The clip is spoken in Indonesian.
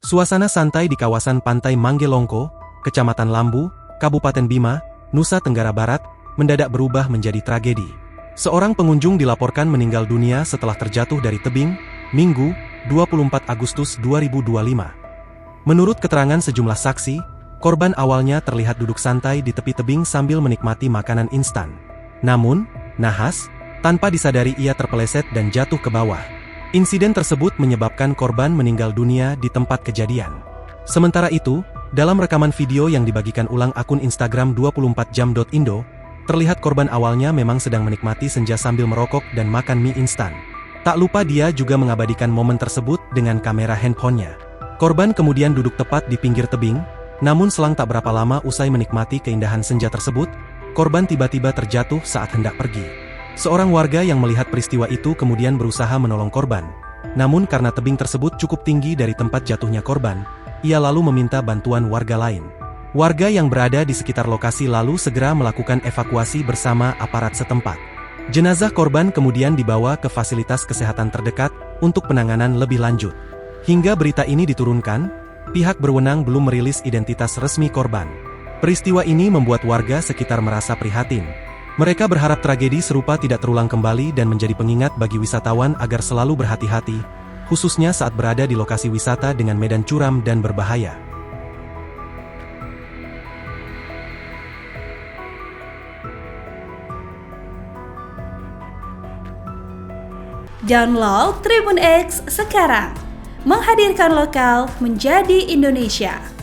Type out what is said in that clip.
Suasana santai di kawasan Pantai Manggelongko, Kecamatan Lambu, Kabupaten Bima, Nusa Tenggara Barat, mendadak berubah menjadi tragedi. Seorang pengunjung dilaporkan meninggal dunia setelah terjatuh dari tebing, Minggu, 24 Agustus 2025. Menurut keterangan sejumlah saksi, korban awalnya terlihat duduk santai di tepi tebing sambil menikmati makanan instan. Namun, nahas, tanpa disadari ia terpeleset dan jatuh ke bawah. Insiden tersebut menyebabkan korban meninggal dunia di tempat kejadian. Sementara itu, dalam rekaman video yang dibagikan ulang akun Instagram 24jam.indo, terlihat korban awalnya memang sedang menikmati senja sambil merokok dan makan mie instan. Tak lupa dia juga mengabadikan momen tersebut dengan kamera handphonenya. Korban kemudian duduk tepat di pinggir tebing, namun selang tak berapa lama usai menikmati keindahan senja tersebut, korban tiba-tiba terjatuh saat hendak pergi. Seorang warga yang melihat peristiwa itu kemudian berusaha menolong korban. Namun karena tebing tersebut cukup tinggi dari tempat jatuhnya korban, ia lalu meminta bantuan warga lain. Warga yang berada di sekitar lokasi lalu segera melakukan evakuasi bersama aparat setempat. Jenazah korban kemudian dibawa ke fasilitas kesehatan terdekat untuk penanganan lebih lanjut. Hingga berita ini diturunkan, pihak berwenang belum merilis identitas resmi korban. Peristiwa ini membuat warga sekitar merasa prihatin. Mereka berharap tragedi serupa tidak terulang kembali dan menjadi pengingat bagi wisatawan agar selalu berhati-hati, khususnya saat berada di lokasi wisata dengan medan curam dan berbahaya. Download Tribun X sekarang, menghadirkan lokal menjadi Indonesia.